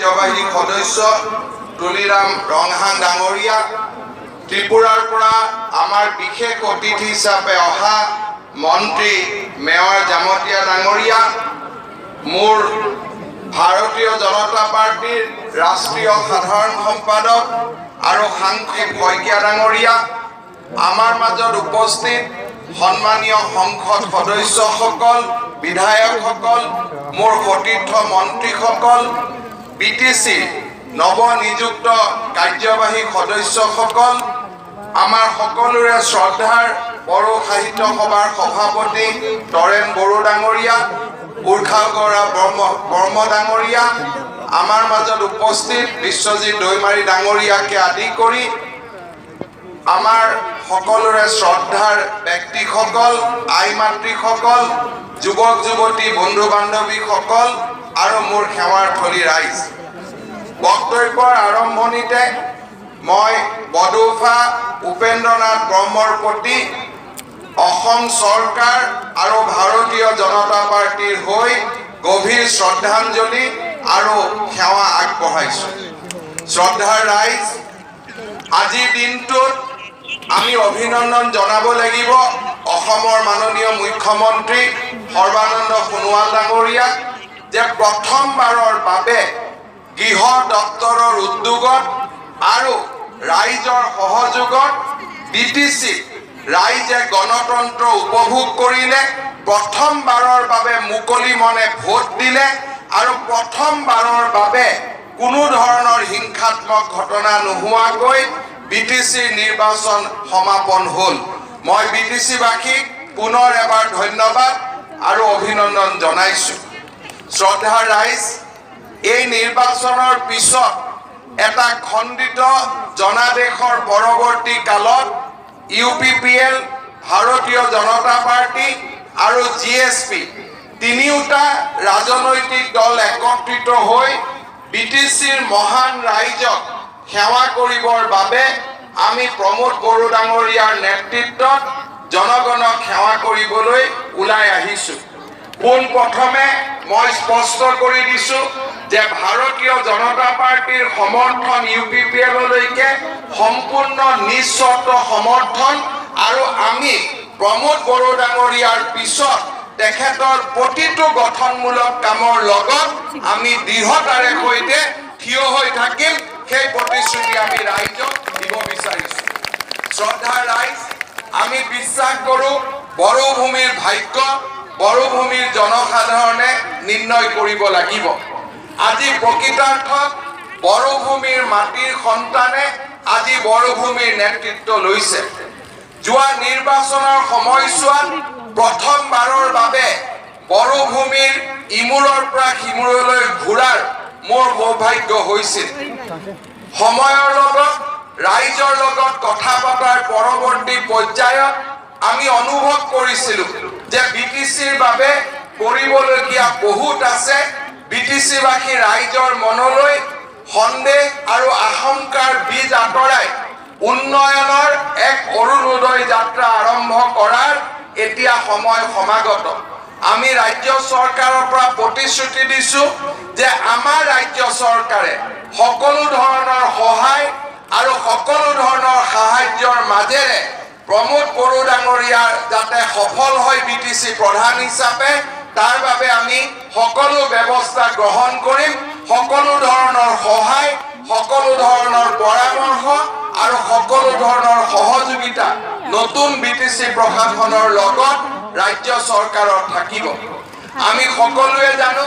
কাৰ্যবাহী সদস্য তুলিৰাম ৰংহাং ডাঙৰীয়া, ত্ৰিপুৰাৰ পৰা আমাৰ বিশেষ অতিথি হিচাপে অহা মন্ত্ৰী মেয়ৰ জামতীয়া ডাঙৰীয়া, মোৰ ভাৰতীয় জনতা পাৰ্টিৰ ৰাষ্ট্ৰীয় সাধাৰণ সম্পাদক আৰু সাংসদ শইকীয়া ডাঙৰীয়া, আমাৰ মাজত উপস্থিত সন্মানীয় সংসদ সদস্যসকল, বিধায়কসকল, মোৰ সতীৰ্থ মন্ত্ৰীসকল, বিটিচি নৱনিযুক্ত কাৰ্যবাহী সদস্যসকল, আমাৰ সকলোৰে শ্ৰদ্ধাৰ বড়ো সাহিত্য সভাৰ সভাপতি তৰেণ বড়ো ডাঙৰীয়া, উৰ্খাগৰা বৰ্ম ডাঙৰীয়া, আমাৰ মাজত উপস্থিত বিশ্বজিৎ দৈমাৰী ডাঙৰীয়াকে আদি কৰি আমাৰ সকলোৰে শ্ৰদ্ধাৰ ব্যক্তিসকল, আই মাতৃসকল, যুৱক যুৱতী, বন্ধু বান্ধৱীসকল আৰু মোৰ সেৱাৰ থলী ৰাইজ, বক্তব্যৰ আৰম্ভণিতে মই বডৌফা উপেন্দ্ৰনাথ ব্ৰহ্মৰ প্ৰতি অসম চৰকাৰ আৰু ভাৰতীয় জনতা পাৰ্টিৰ হৈ গভীৰ শ্ৰদ্ধাঞ্জলি আৰু সেৱা আগবঢ়াইছোঁ। শ্ৰদ্ধাৰ ৰাইজ, আজিৰ দিনটোত আমি অভিনন্দন জনাব লাগিব অসমৰ মাননীয় মুখ্যমন্ত্ৰী সৰ্বানন্দ সোণোৱাল ডাঙৰীয়াক, যে প্ৰথমবাৰৰ বাবে গৃহ দপ্তৰৰ উদ্যোগত আৰু ৰাইজৰ সহযোগত বিটিচি ৰাইজে গণতন্ত্ৰ উপভোগ কৰিলে, প্ৰথমবাৰৰ বাবে মুকলি মনে ভোট দিলে আৰু প্ৰথমবাৰৰ বাবে কোনো ধৰণৰ হিংসাত্মক ঘটনা নোহোৱাকৈ বিটিচিৰ নিৰ্বাচন সমাপন হ'ল। মই বিটিচিবাসীক পুনৰ এবাৰ ধন্যবাদ আৰু অভিনন্দন জনাইছোঁ। শ্ৰদ্ধাৰ ৰাইজ, এই নিৰ্বাচনৰ পিছত এটা খণ্ডিত জনাদেশৰ পৰৱৰ্তী কালত UPPL, ভাৰতীয় জনতা পাৰ্টি আৰু GSP তিনিওটা ৰাজনৈতিক দল একত্ৰিত হৈ বিটিচিৰ মহান ৰাইজক সেৱা কৰিবৰ বাবে আমি প্ৰমোদ বড়ো ডাঙৰীয়াৰ নেতৃত্বত জনগণক সেৱা কৰিবলৈ ওলাই আহিছোঁ। পোনপ্ৰথমে মই স্পষ্ট কৰি দিছোঁ যে ভাৰতীয় জনতা পাৰ্টিৰ সমৰ্থন UPPLলৈকে সম্পূৰ্ণ নিঃশৰ্ত সমৰ্থন, আৰু আমি প্ৰমোদ বড়ো ডাঙৰীয়াৰ পিছত তেখেতৰ প্ৰতিটো গঠনমূলক কামৰ লগত আমি দৃঢ়তাৰে সৈতে থিয় হৈ থাকিম, সেই প্ৰতিশ্ৰুতি আমি ৰাইজক দিব বিচাৰিছোঁ। শ্ৰদ্ধাৰ ৰাইজ, আমি বিশ্বাস কৰোঁ বড়ো ভূমিৰ ভাগ্য বড়ো ভূমিৰ জনসাধাৰণে নিৰ্ণয় কৰিব লাগিব। আজি প্ৰকৃতাৰ্থত বড়ো ভূমিৰ মাটিৰ সন্তানে আজি বড়ো ভূমিৰ নেতৃত্ব লৈছে। যোৱা নিৰ্বাচনৰ সময়ছোৱাত প্ৰথমবাৰৰ বাবে বড়ো ভূমিৰ ইমূৰৰ পৰা সিমূৰলৈ ঘূৰাৰ মোৰ সৌভাগ্য হৈছিল। সময়ৰ লগত ৰাইজৰ লগত কথা পতাৰ পৰৱৰ্তী পৰ্যায়ত আমি অনুভৱ কৰিছিলোঁ যে বিটিচিৰ বাবে কৰিবলগীয়া বহুত আছে। বিটিচিবাসী ৰাইজৰ মনলৈ সন্দেহ আৰু আশংকাৰ বীজ আঁতৰাই উন্নয়নৰ এক অৰুণোদয় যাত্ৰা আৰম্ভ কৰাৰ এতিয়া সময় সমাগত। আমি ৰাজ্য চৰকাৰৰ পৰা প্ৰতিশ্ৰুতি দিছোঁ যে আমাৰ ৰাজ্য চৰকাৰে সকলো ধৰণৰ সহায় আৰু সকলো ধৰণৰ সাহায্যৰ মাজেৰে প্ৰমোদ বড়ো ডাঙৰীয়াৰ যাতে সফল হয় বিটিচি প্ৰধান হিচাপে, তাৰ বাবে আমি সকলো ব্যৱস্থা গ্ৰহণ কৰিম। সকলো ধৰণৰ সহায়, সকলো ধৰণৰ পৰামৰ্শ আৰু সকলো ধৰণৰ সহযোগিতা নতুন বিটিচি প্ৰশাসনৰ লগত ৰাজ্য চৰকাৰৰ থাকিব। আমি সকলোৱে জানো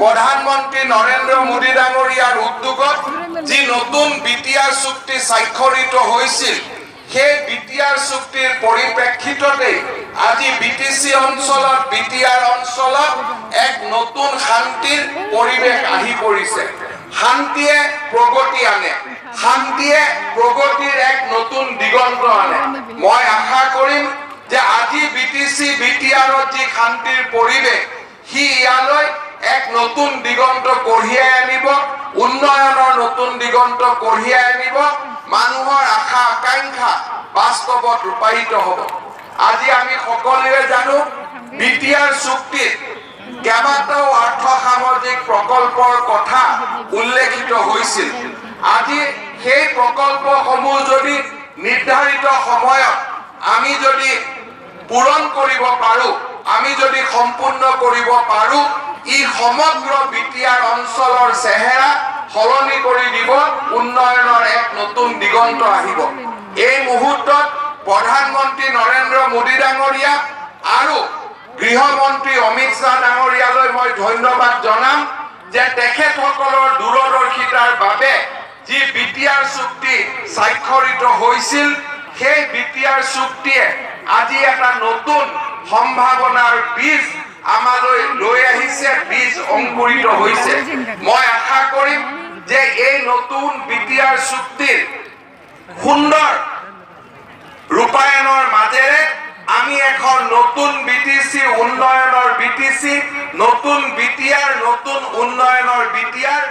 প্ৰধানমন্ত্ৰী নৰেন্দ্ৰ মোদী ডাঙৰীয়াৰ উদ্যোগত যি নতুন BTR চুক্তি স্বাক্ষৰিত হৈছিল, সেই BTR চুক্তিৰ পৰিপ্ৰেক্ষিততে আজি বিটিচি অঞ্চলত, BTR অঞ্চলত এক নতুন শান্তিৰ পৰিৱেশ আহি পৰিছে। শান্তিয়ে প্ৰগতি আনে, শান্তিয়ে প্ৰগতিৰ এক নতুন দিগন্ত আনে। মই আশা কৰিম যে আজি বিটিচি BTRত যি শান্তিৰ পৰিৱেশ, সি ইয়ালৈ এক নতুন দিগন্ত কঢ়িয়াই আনিব, উন্নয়নৰ নতুন দিগন্ত কঢ়িয়াই আনিব, মানুহৰ আশা আকাংক্ষা বাস্তৱত ৰূপায়িত হ'ব। আজি আমি সকলোৱে জানো BTR চুক্তিত কেইবাটাও আৰ্থ সামাজিক প্ৰকল্পৰ কথা উল্লেখিত হৈছিল। আজি সেই প্ৰকল্পসমূহ যদি নিৰ্ধাৰিত সময়ত আমি যদি পূৰণ কৰিব পাৰোঁ, আমি যদি সম্পূৰ্ণ কৰিব পাৰোঁ, ই সমগ্ৰ বিটিআৰ অঞ্চলৰ চেহেৰা সলনি কৰি দিব, উন্নয়নৰ এক নতুন দিগন্ত আহিব। এই মুহূৰ্তত প্ৰধানমন্ত্ৰী নৰেন্দ্ৰ মোদী ডাঙৰীয়া আৰু গৃহমন্ত্ৰী অমিত শ্বাহ ডাঙৰীয়ালৈ মই ধন্যবাদ জনাম যে তেখেতসকলৰ দূৰদৰ্শিতাৰ বাবে যি বিটিআৰ চুক্তি স্বাক্ষৰিত হৈছিল, সেই বিটিআৰ চুক্তিয়ে আজি এটা নতুন সম্ভাৱনাৰ বীজ আমালৈ লৈ আহিছে, বীজ অংকুৰিত হৈছে। মই আশা কৰিম যে এই নতুন বিটিআৰ চুক্তিৰ সুন্দৰ ৰূপায়ণৰ মাজেৰে আমি এখন নতুন বিটিচি, উন্নয়নৰ বিটিচি, নতুন বিটিআৰ, নতুন উন্নয়নৰ বিটিআৰ